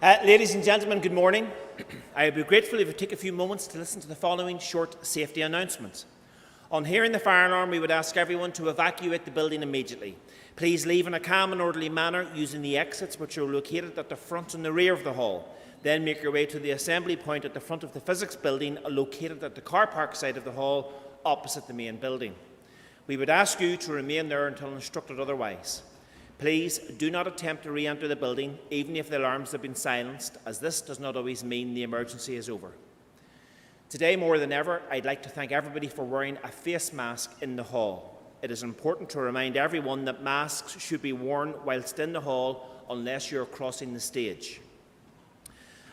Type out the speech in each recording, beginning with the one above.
Ladies and gentlemen, good morning. I would be grateful if you take a few moments to listen to the following short safety announcements. On hearing the fire alarm, we would ask everyone to evacuate the building immediately. Please leave in a calm and orderly manner using the exits which are located at the front and the rear of the hall. Then make your way to the assembly point at the front of the physics building located at the car park side of the hall opposite the main building. We would ask you to remain there until instructed otherwise. Please do not attempt to re-enter the building, even if the alarms have been silenced, as this does not always mean the emergency is over. Today, more than ever, I'd like to thank everybody for wearing a face mask in the hall. It is important to remind everyone that masks should be worn whilst in the hall unless you're crossing the stage.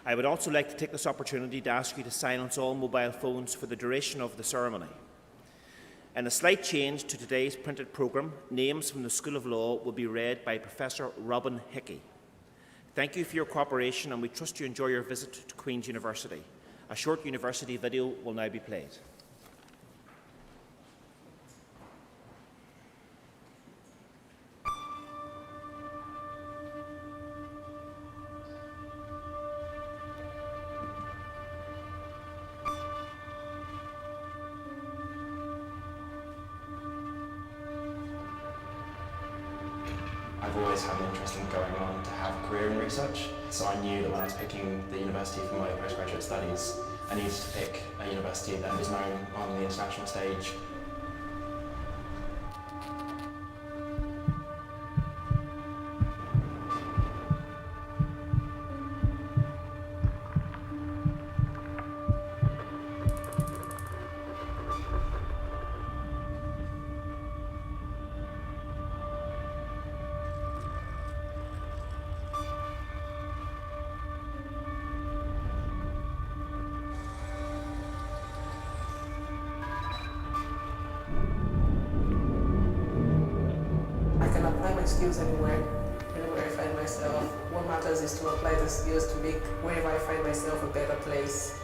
I would also like to take this opportunity to ask you to silence all mobile phones for the duration of the ceremony. In a slight change to today's printed programme, names from the School of Law will be read by Professor Robin Hickey. Thank you for your cooperation and we trust you enjoy your visit to Queen's University. A short university video will now be played. I've always had an interest in going on to have a career in research, so I knew that when I was picking the university for my postgraduate studies, I needed to pick a university that is known on the international stage. Skills anywhere I find myself. What matters is to apply the skills to make wherever I find myself a better place.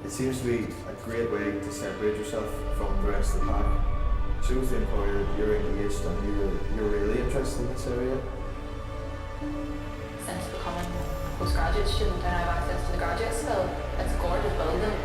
It seems to be a great way to separate yourself from the rest of the pack. Shows the employer you're engaged and you're really interested in this area. Since becoming a postgraduate student and I have access to the graduate skill, it's a gorgeous building.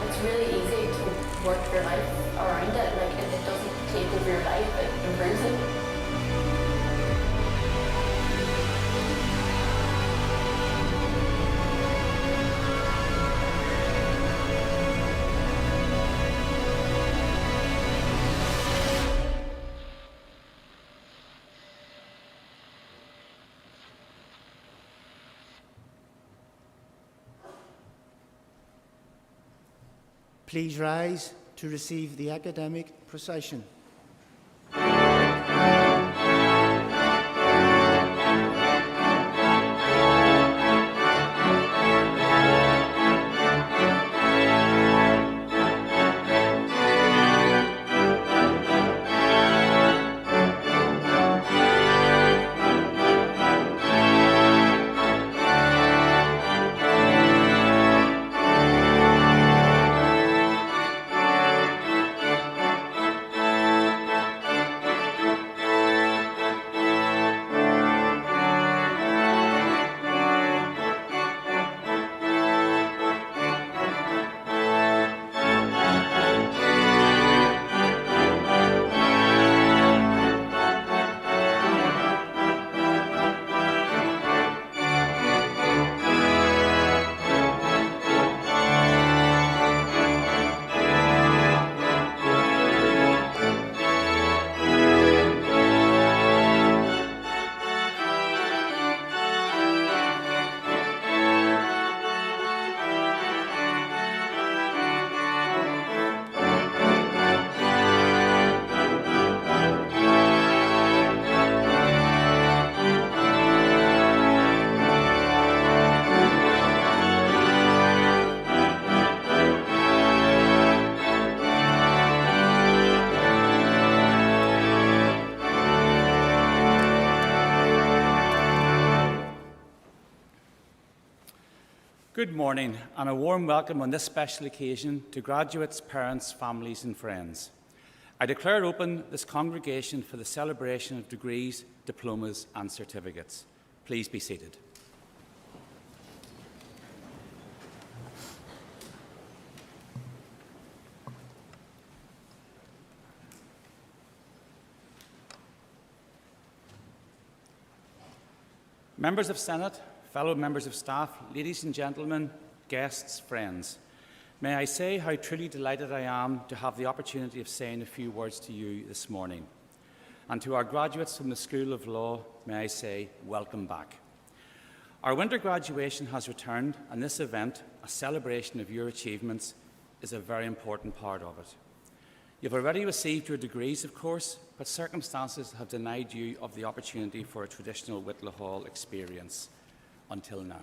It's really easy to work your life around it. Like, if it doesn't take over your life, it improves it. Please rise to receive the academic procession. Good morning and a warm welcome on this special occasion to graduates, parents, families and friends. I declare open this congregation for the celebration of degrees, diplomas and certificates. Please be seated. Members of Senate, fellow members of staff, ladies and gentlemen, guests, friends, may I say how truly delighted I am to have the opportunity of saying a few words to you this morning. And to our graduates from the School of Law, may I say, welcome back. Our winter graduation has returned, and this event, a celebration of your achievements, is a very important part of it. You've already received your degrees, of course, but circumstances have denied you of the opportunity for a traditional Whitla Hall experience until now.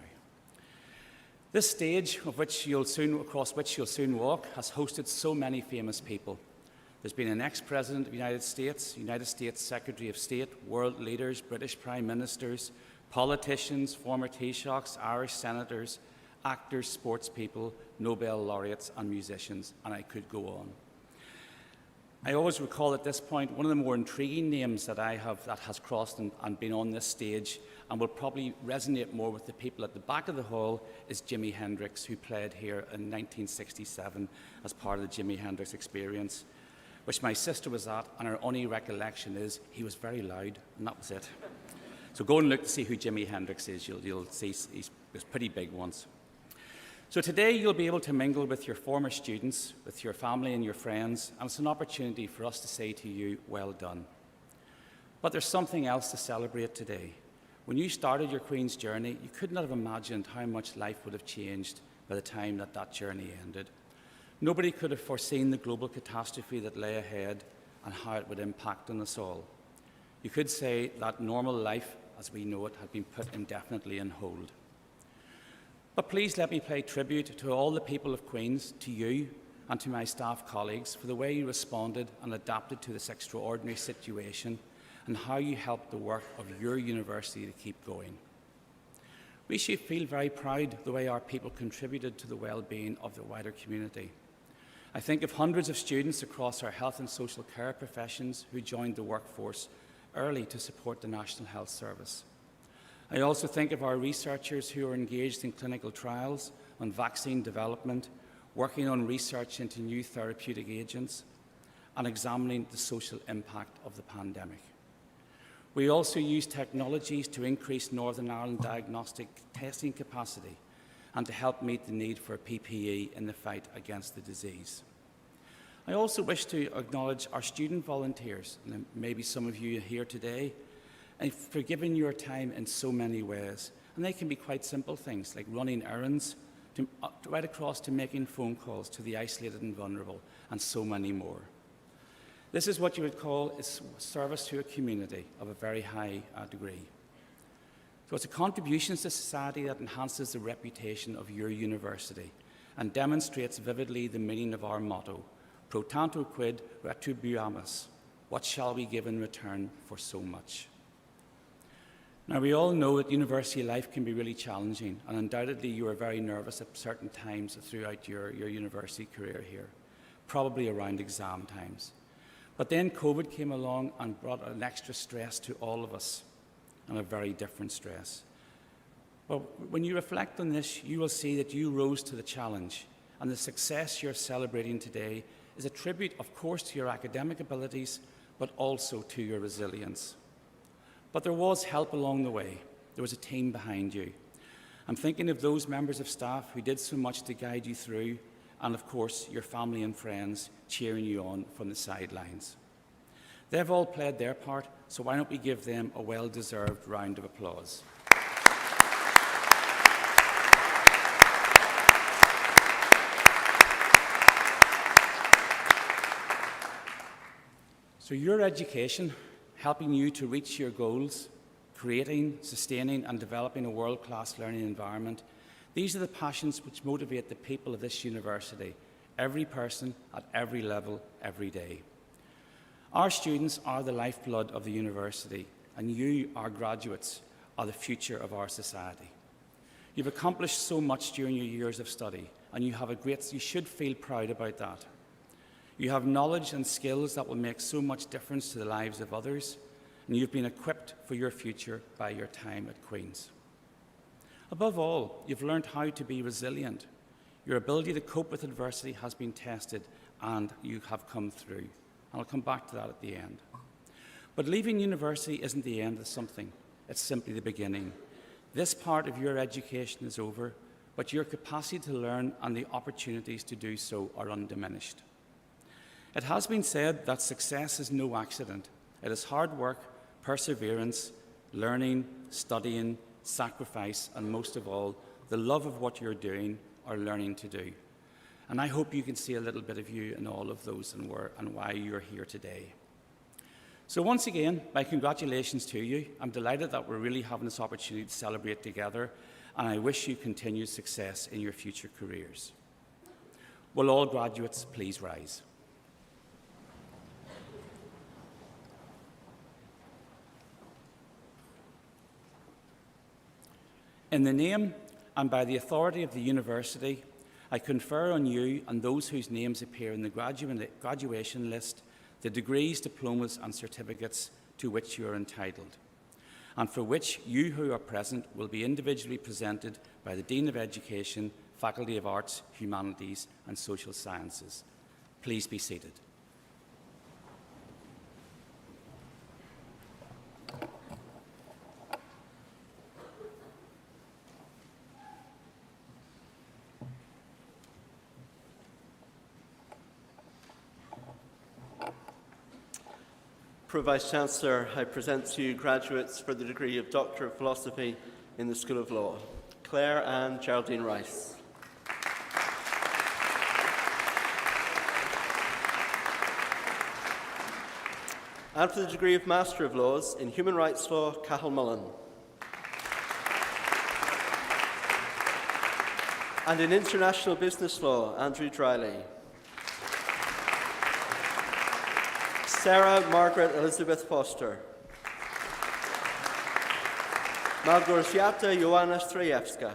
This stage, across which you'll soon walk, has hosted so many famous people. There's been an ex-president of the United States Secretary of State, world leaders, British prime ministers, politicians, former Taoiseachs, Irish senators, actors, sports people, Nobel laureates and musicians, and I could go on. I always recall at this point one of the more intriguing names that has crossed and been on this stage and will probably resonate more with the people at the back of the hall is Jimi Hendrix, who played here in 1967 as part of the Jimi Hendrix Experience, which my sister was at, and her only recollection is he was very loud, and that was it. So go and look to see who Jimi Hendrix is. You'll see he was pretty big once. So today you'll be able to mingle with your former students, with your family and your friends, and it's an opportunity for us to say to you, well done. But there's something else to celebrate today. When you started your Queen's journey, you could not have imagined how much life would have changed by the time that journey ended. Nobody could have foreseen the global catastrophe that lay ahead and how it would impact on us all. You could say that normal life, as we know it, had been put indefinitely on hold. But please let me pay tribute to all the people of Queen's, to you and to my staff colleagues for the way you responded and adapted to this extraordinary situation and how you helped the work of your university to keep going. We should feel very proud the way our people contributed to the well-being of the wider community. I think of hundreds of students across our health and social care professions who joined the workforce early to support the National Health Service. I also think of our researchers who are engaged in clinical trials on vaccine development, working on research into new therapeutic agents, and examining the social impact of the pandemic. We also use technologies to increase Northern Ireland diagnostic testing capacity and to help meet the need for PPE in the fight against the disease. I also wish to acknowledge our student volunteers, and maybe some of you here today, and for giving your time in so many ways. And they can be quite simple things like running errands, right across to making phone calls to the isolated and vulnerable, and so many more. This is what you would call a service to a community of a very high degree. So it's a contribution to society that enhances the reputation of your university and demonstrates vividly the meaning of our motto, pro tanto quid retribuamus, what shall we give in return for so much? Now, we all know that university life can be really challenging, and undoubtedly you were very nervous at certain times throughout your university career here, probably around exam times. But then COVID came along and brought an extra stress to all of us, and a very different stress. But when you reflect on this, you will see that you rose to the challenge, and the success you're celebrating today is a tribute, of course, to your academic abilities, but also to your resilience. But there was help along the way. There was a team behind you. I'm thinking of those members of staff who did so much to guide you through, and of course, your family and friends cheering you on from the sidelines. They've all played their part, so why don't we give them a well-deserved round of applause. So your education, helping you to reach your goals, creating, sustaining and developing a world-class learning environment, these are the passions which motivate the people of this university, every person at every level, every day. Our students are the lifeblood of the university, and you, our graduates, are the future of our society. You've accomplished so much during your years of study, and you should feel proud about that. You have knowledge and skills that will make so much difference to the lives of others, and you've been equipped for your future by your time at Queen's. Above all, you've learned how to be resilient. Your ability to cope with adversity has been tested, and you have come through. And I'll come back to that at the end. But leaving university isn't the end of something. It's simply the beginning. This part of your education is over, but your capacity to learn and the opportunities to do so are undiminished. It has been said that success is no accident. It is hard work, perseverance, learning, studying, sacrifice, and most of all, the love of what you're doing or learning to do. And I hope you can see a little bit of you in all of those and why you're here today. So once again, my congratulations to you. I'm delighted that we're really having this opportunity to celebrate together, and I wish you continued success in your future careers. Will all graduates please rise? In the name and by the authority of the university, I confer on you and those whose names appear in the graduation list the degrees, diplomas and certificates to which you are entitled, and for which you who are present will be individually presented by the Dean of Education, Faculty of Arts, Humanities and Social Sciences. Please be seated. Pro-Vice-Chancellor, I present to you graduates for the degree of Doctor of Philosophy in the School of Law, Claire Ann Geraldine Rice. And for the degree of Master of Laws in Human Rights Law, Cathal Mullen. And in International Business Law, Andrew Driley. Sarah Margaret Elizabeth Foster. Małgorzata Joanna Strejewska.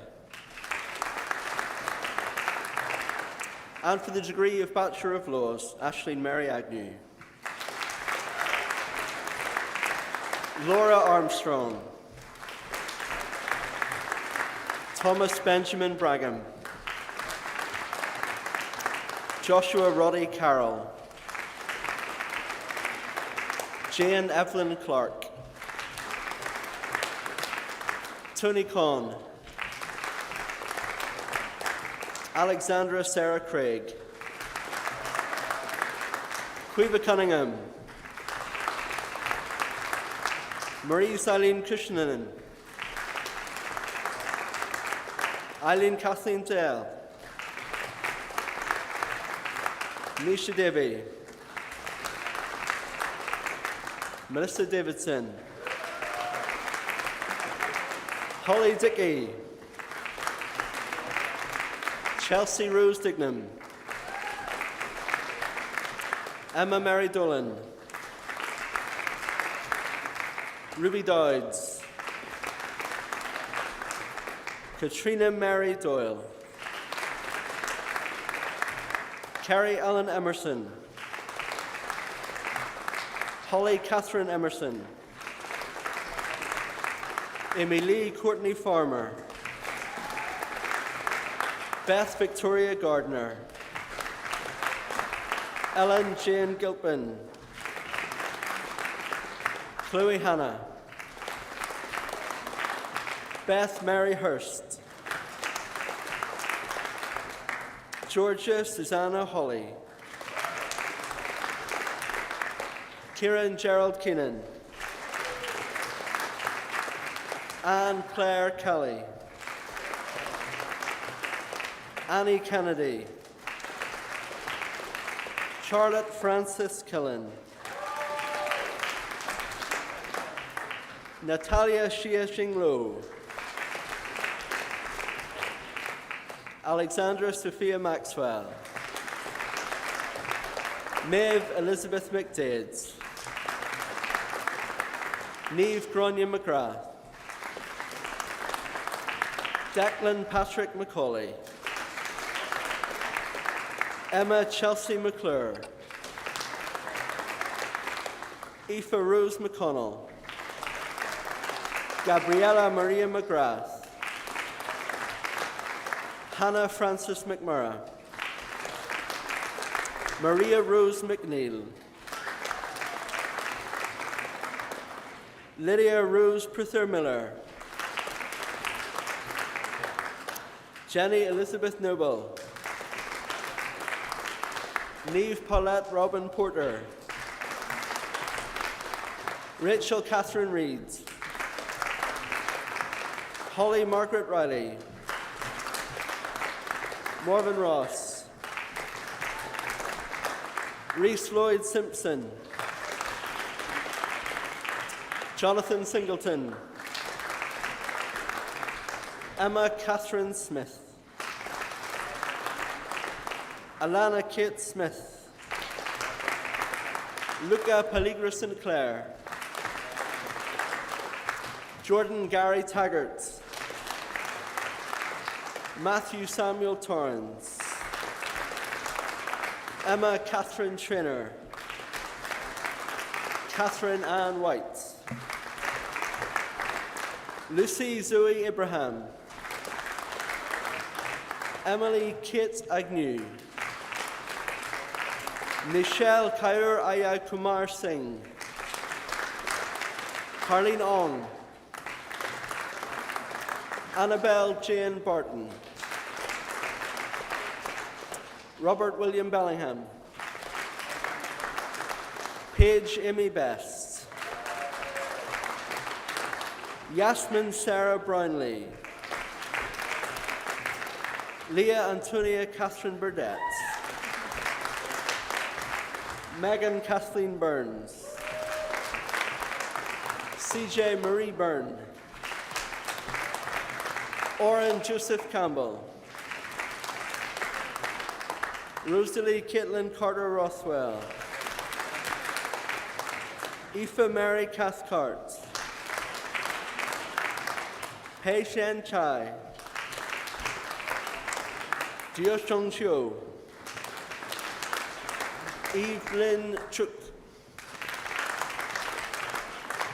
And for the degree of Bachelor of Laws, Aisling Mary Agnew. Laura Armstrong. Thomas Benjamin Braggham. Joshua Roddy Carroll. Jane Evelyn Clark. Tony Conn. Alexandra Sarah Craig. Quiva Cunningham. Marie Eileen Kushnanen. Eileen Kathleen Dale. Nisha Devi. Melissa Davidson. Holly Dickey. Chelsea Rose Dignam. Emma Mary Dolan. Ruby Dowds. Katrina Mary Doyle. Carrie Ellen Emerson. Holly Catherine Emerson. Amy Lee Courtney Farmer. Beth Victoria Gardner. Ellen Jane Gilpin. Chloe Hannah. Beth Mary Hurst. Georgia Susanna Holly. Kieran Gerald Keenan. Anne Claire Kelly. Annie Kennedy. Charlotte Frances Killen. Natalia Xie Xinglo. Alexandra Sophia Maxwell. Maeve Elizabeth McDades. Niamh Grania McGrath. Declan Patrick Macaulay. Emma Chelsea McClure. Aoife Rose McConnell. Gabriella Maria McGrath. Hannah Frances McMurray. Maria Rose McNeil. Lydia Rose Prither Miller. Jenny Elizabeth Noble. Niamh Paulette Robin Porter. Rachel Catherine Reed. Holly Margaret Riley. Morven Ross. Reese Lloyd Simpson. Jonathan Singleton. Emma Catherine Smith. Alana Kate Smith. Luca Pelligra Sinclair. Jordan Gary Taggart. Matthew Samuel Torrance. Emma Catherine Traynor. Catherine Ann White. Lucy Zoe Abraham. Emily Kate Agnew. Michelle Kaur Aya Kumar Singh. Carleen Ong. Annabelle Jane Barton. Robert William Bellingham. Paige Amy Best. Yasmin Sarah Brownlee. Leah Antonia Catherine Burdett. Megan Kathleen Burns. CJ Marie Byrne. Oren Joseph Campbell. Rosalie Caitlin Carter Rothwell. Aoife Mary Cathcart. Pei Shen Chai. Jio Chung Chiu. Evelyn Chuk.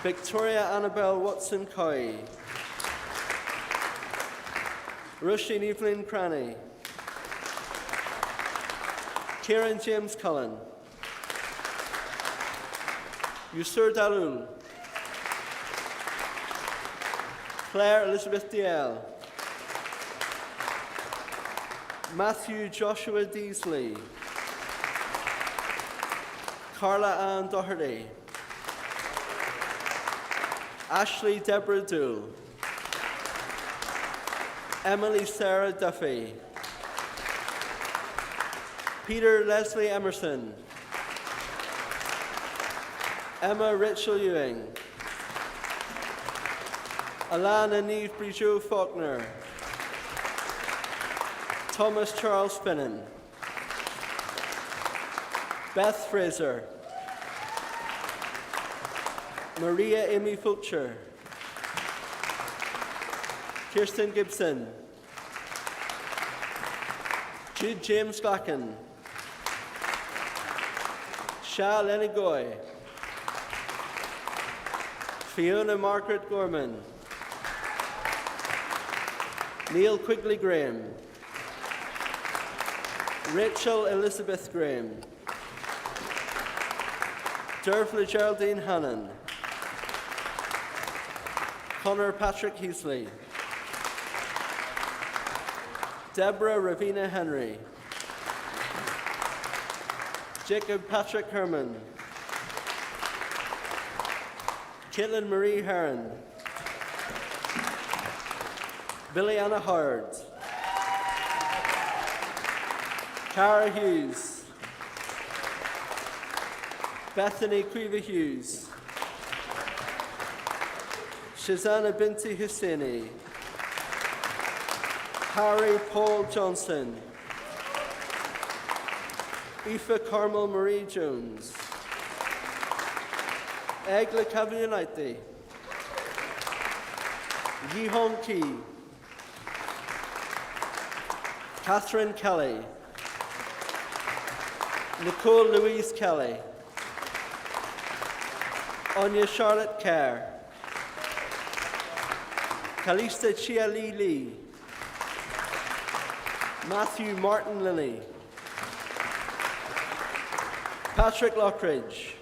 Victoria Annabelle Watson Coy. Roisin Evelyn Cranny. Kieran James Cullen. Yusur Dalul. Claire Elizabeth Diel. Matthew Joshua Deasley. Carla Ann Doherty. Ashley Deborah Dool. Emily Sarah Duffy. Peter Leslie Emerson. Emma Rachel Ewing. Alana Neve Brigeau Faulkner. Thomas Charles Finnan. Beth Fraser. Maria Amy Fulcher. Kirsten Gibson. Jude James Glacken. Shah Lenny Goy. Fiona Margaret Gorman. Neil Quigley Graham. Rachel Elizabeth Graham. Dervla Geraldine Hannon. Connor Patrick Heasley. Deborah Ravina Henry. Jacob Patrick Herman. Caitlin Marie Heron. Billy Anna Howard. Cara Hughes. Bethany Quiva Hughes. Shazana Binti Husseini. Harry Paul Johnson. Aoife Carmel Marie Jones. Egla Kavianaiti. Yi Hong Ki. Catherine Kelly. Nicole Louise Kelly. Anya Charlotte Kerr. Calista Chia Lee Lee. Matthew Martin Lilly. Patrick Lockridge.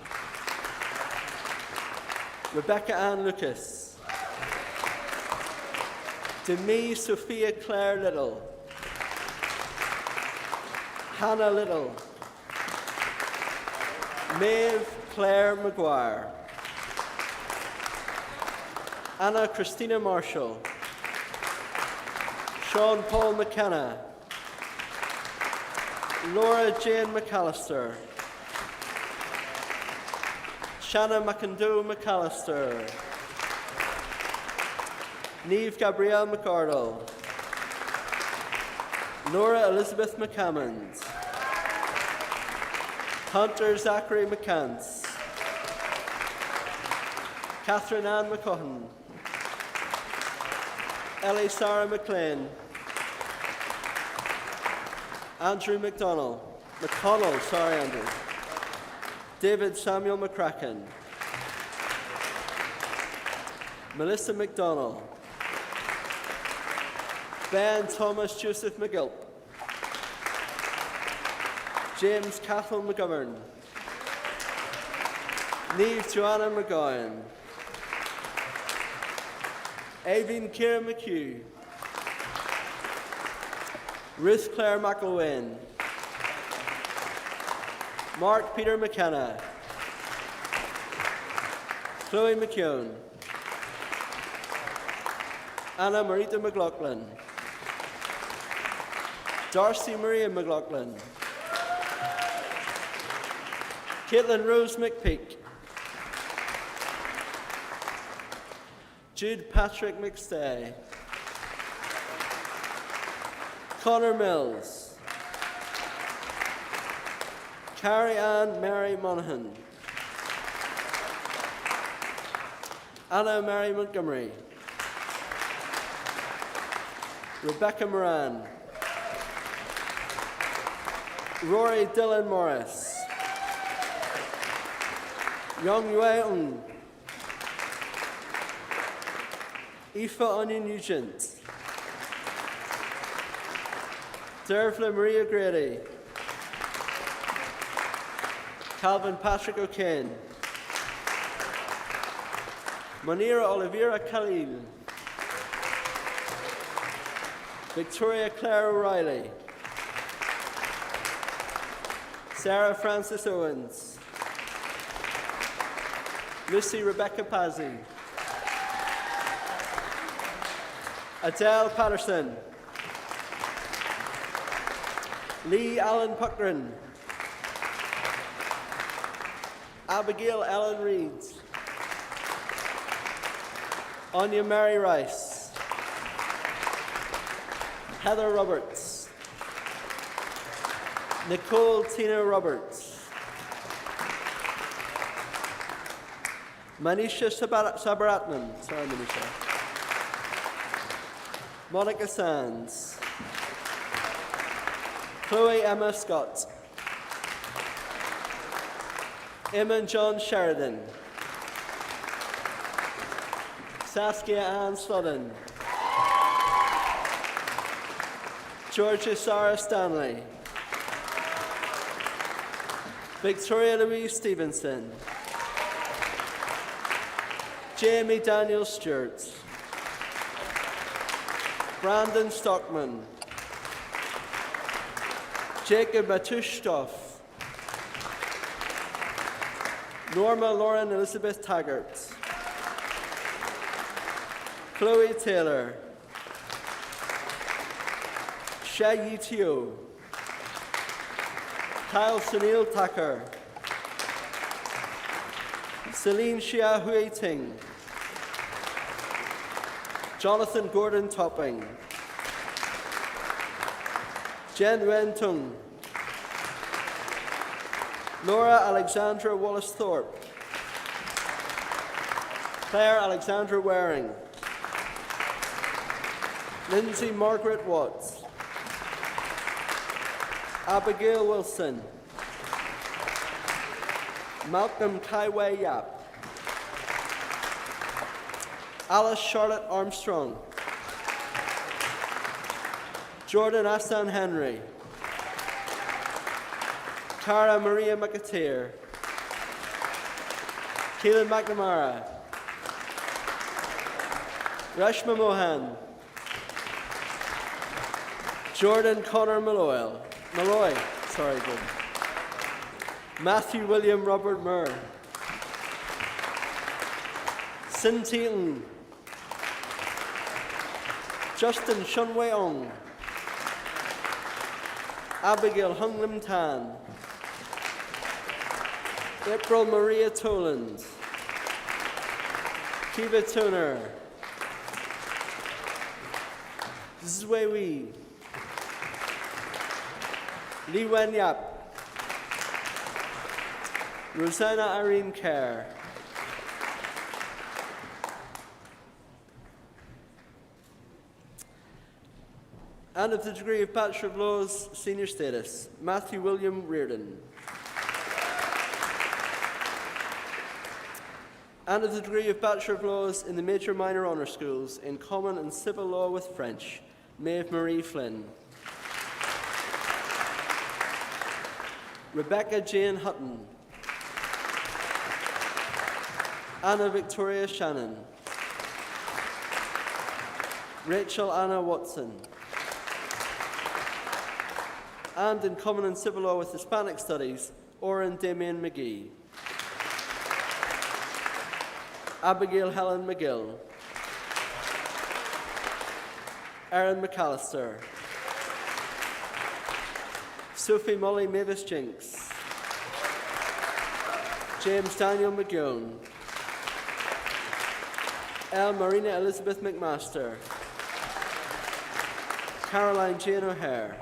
Rebecca Ann Lucas. Demi Sophia Claire Little. Hannah Little. Maeve Claire Maguire. Anna Christina Marshall. Sean Paul McKenna. Laura Jane McAllister. Shanna McIndoe McAllister. Niamh Gabrielle McArdle. Nora Elizabeth McCammond. Hunter Zachary McCants. Catherine Ann McCuhan. Ellie Sarah McLean. Andrew McConnell, Andrew. David Samuel McCracken. Melissa McDonnell. Ben Thomas Joseph McGilp. James Cathal McGovern. Niamh Joanna McGowan. Aveen Kira McHugh. Ruth Claire McElwain. Mark Peter McKenna. Chloe McKeown. Anna Marita McLaughlin. Darcy Maria McLaughlin. Caitlin Rose McPeak. Jude Patrick McStay. Connor Mills. Carrie Ann Mary Monaghan. Anna Mary Montgomery. Rebecca Moran. Rory Dillon Morris. Young Yue Ng. Aoife Onion Nugent. Dervla Maria Grady. Calvin Patrick O'Kane. Monira Oliveira Khalil. Victoria Claire O'Reilly. Sarah Frances Owens. Lucy Rebecca Pazzi. Adele Patterson. Lee Allen Puckrin. Abigail Ellen Reed. Anya Mary Rice. Heather Roberts. Nicole Tina Roberts. Manisha Sabaratnam. Sorry, Manisha. Monica Sands. Chloe Emma Scott. Eamon John Sheridan. Saskia Ann Sludden. Georgia Sarah Stanley. Victoria Louise Stevenson. Jamie Daniel Stewart. Brandon Stockman. Jacob Matushtoff. Norma Lauren Elizabeth Taggart. Chloe Taylor. Shaggy Teo. Kyle Sunil Thacker. Celine Shia Hui Ting. Jonathan Gordon Topping. Jen Wen Tung. Laura Alexandra Wallace Thorpe. Claire Alexandra Waring. Lindsay Margaret Watts. Abigail Wilson. Malcolm Kaiway Yap. Alice Charlotte Armstrong. Jordan Asan Henry. Cara Maria McAteer. Keelan McNamara. Reshma Mohan. Jordan Connor Malloy. Matthew William Robert Murr. Sin Ong. Justin Shunwei Ong. Abigail Hung Lim Tan. April Maria Toland. Kiva Toner. Zui Wei. Li Wen Yap. Rosanna Irene Kerr. And of the degree of Bachelor of Laws, senior status, Matthew William Reardon. And of the degree of Bachelor of Laws in the Major Minor Honour Schools in Common and Civil Law with French, Maeve Marie Flynn. Rebecca Jane Hutton. Anna Victoria Shannon. Rachel Anna Watson. And in Common and Civil Law with Hispanic Studies, Oren Damien McGee. Abigail Helen McGill. Erin McAllister. Sophie Molly Mavis Jinks. James Daniel McGowan. L. Marina Elizabeth McMaster. Caroline Jane O'Hare.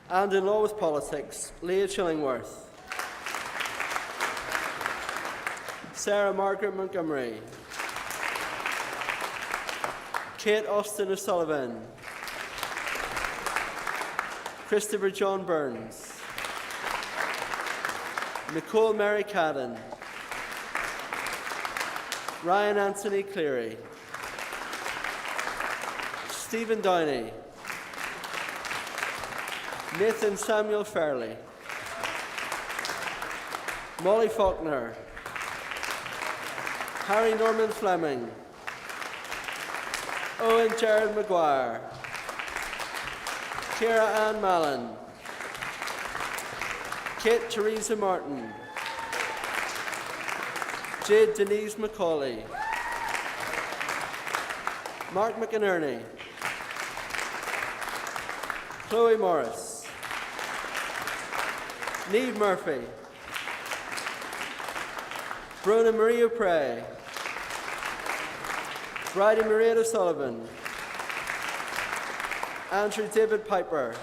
And in Law with Politics, Leah Chillingworth. Sarah Margaret Montgomery. Kate Austin O'Sullivan. Christopher John Burns. Nicole Mary Cadden. Ryan Anthony Cleary. Stephen Downey. Nathan Samuel Fairley. Molly Faulkner. Harry Norman Fleming. Owen Jared Maguire. Ciara Ann Mallon. Kate Teresa Martin. Jade Denise McCauley. Mark McInerney. Chloe Morris. Neve Murphy. Brona Marie O'Prey. Bridie Maria O'Sullivan. Andrew David Piper.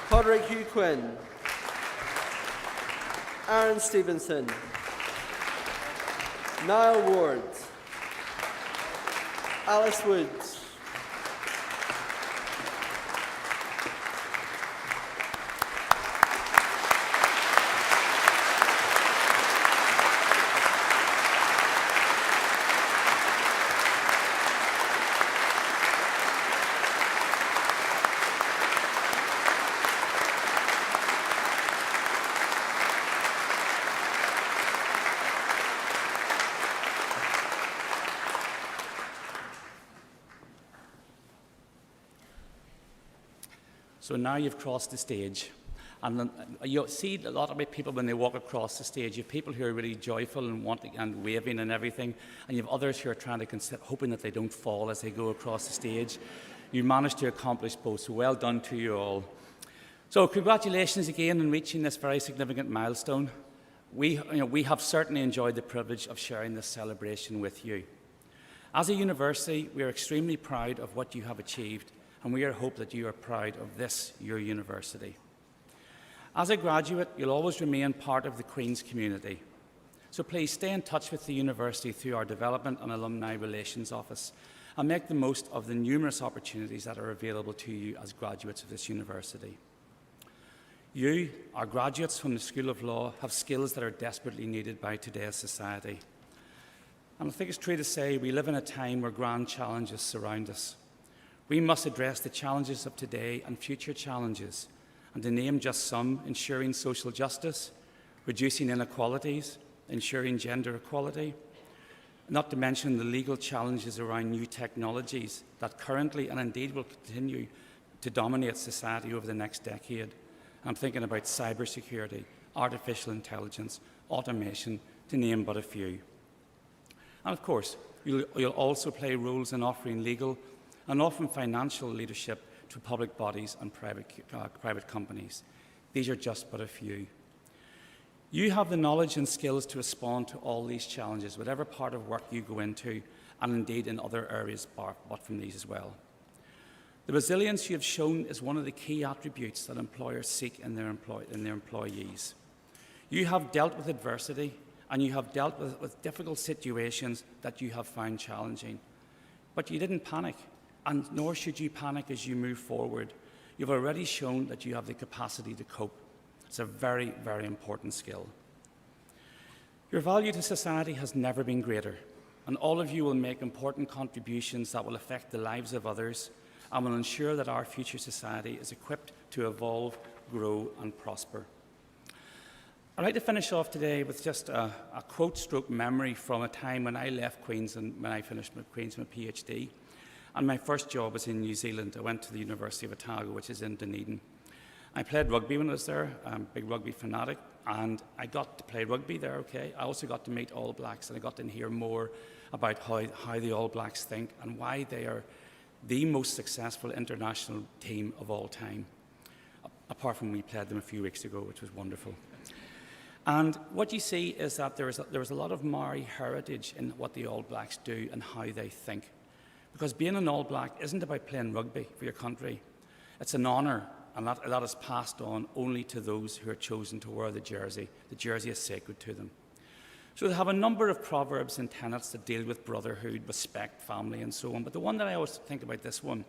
Podrick Hugh Quinn. Aaron Stevenson. Niall Ward. Alice Woods. So now you've crossed the stage, and you see a lot of people when they walk across the stage. You have people who are really joyful and wanting and waving and everything, and you have others who are trying to hoping that they don't fall as they go across the stage. You managed to accomplish both, so well done to you all. So congratulations again on reaching this very significant milestone. We have certainly enjoyed the privilege of sharing this celebration with you. As a university, we are extremely proud of what you have achieved, and we hope that you are proud of this, your university. As a graduate, you'll always remain part of the Queen's community. So please stay in touch with the university through our Development and Alumni Relations Office. and make the most of the numerous opportunities that are available to you as graduates of this university. You, our graduates from the School of Law, have skills that are desperately needed by today's society. And I think it's true to say we live in a time where grand challenges surround us. We must address the challenges of today and future challenges, and to name just some: ensuring social justice, reducing inequalities, ensuring gender equality, not to mention the legal challenges around new technologies that currently and indeed will continue to dominate society over the next decade. I'm thinking about cybersecurity, artificial intelligence, automation, to name but a few. And of course, you'll also play roles in offering legal and often financial leadership to public bodies and private companies. These are just but a few. You have the knowledge and skills to respond to all these challenges, whatever part of work you go into, and indeed in other areas but from these as well. The resilience you have shown is one of the key attributes that employers seek in their employees. You have dealt with adversity, and you have dealt with difficult situations that you have found challenging. But you didn't panic, and nor should you panic as you move forward. You've already shown that you have the capacity to cope. It's a very, very important skill. Your value to society has never been greater, and all of you will make important contributions that will affect the lives of others and will ensure that our future society is equipped to evolve, grow, and prosper. I'd like to finish off today with just a quote stroke memory from a time when I left Queen's and when I finished Queen's with my PhD. And my first job was in New Zealand. I went to the University of Otago, which is in Dunedin. I played rugby when I was there. I'm a big rugby fanatic, and I got to play rugby there, okay. I also got to meet All Blacks, and I got to hear more about how the All Blacks think and why they are the most successful international team of all time, apart from we played them a few weeks ago, which was wonderful. And what you see is that there is a lot of Maori heritage in what the All Blacks do and how they think. Because being an All Black isn't about playing rugby for your country. It's an honour, and that is passed on only to those who are chosen to wear the jersey. The jersey is sacred to them. So they have a number of proverbs and tenets that deal with brotherhood, respect, family, and so on. But the one that I always think about, this one,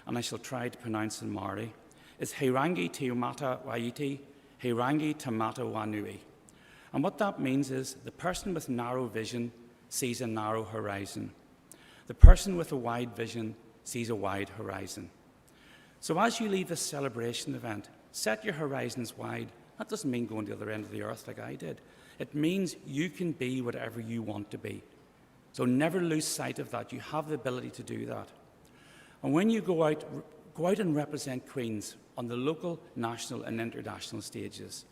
and I shall try to pronounce in Maori, is Heirangi te mata waiti, Heirangi te mata wanui. And what that means is the person with narrow vision sees a narrow horizon. The person with a wide vision sees a wide horizon. So as you leave this celebration event, set your horizons wide. That doesn't mean going to the other end of the earth like I did. It means you can be whatever you want to be. So never lose sight of that. You have the ability to do that. And when you go out and represent Queen's on the local, national and international stages.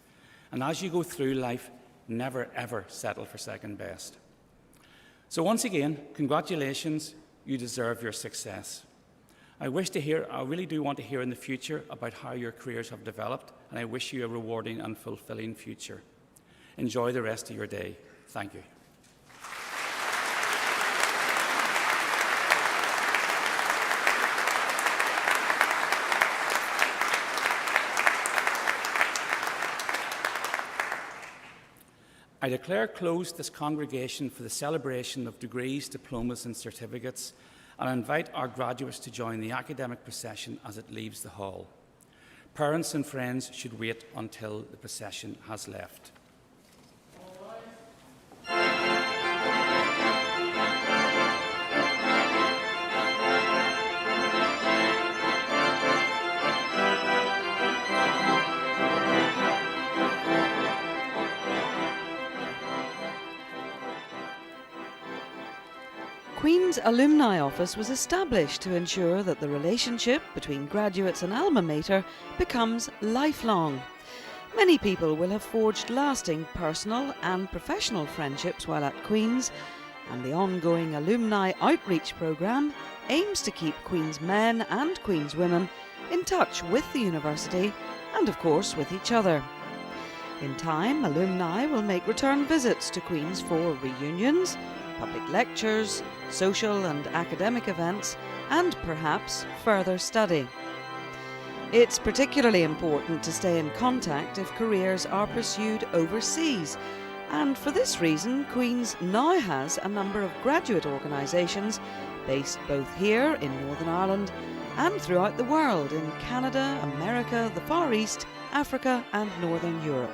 And as you go through life, never ever settle for second best. So once again, congratulations, you deserve your success. I really do want to hear in the future about how your careers have developed, and I wish you a rewarding and fulfilling future. Enjoy the rest of your day. Thank you. I declare closed this congregation for the celebration of degrees, diplomas and certificates, and invite our graduates to join the academic procession as it leaves the hall. Parents and friends should wait until the procession has left. Queen's Alumni Office was established to ensure that the relationship between graduates and alma mater becomes lifelong. Many people will have forged lasting personal and professional friendships while at Queen's, and the ongoing Alumni Outreach Programme aims to keep Queen's men and Queen's women in touch with the university and, of course, with each other. In time, alumni will make return visits to Queen's for reunions, public lectures, social and academic events, and perhaps further study. It's particularly important to stay in contact if careers are pursued overseas, and for this reason Queen's now has a number of graduate organisations based both here in Northern Ireland and throughout the world in Canada, America, the Far East, Africa and Northern Europe.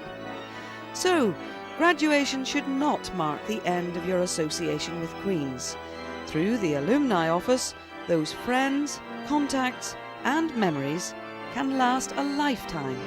So, graduation should not mark the end of your association with Queen's. Through the Alumni Office, those friends, contacts and memories can last a lifetime.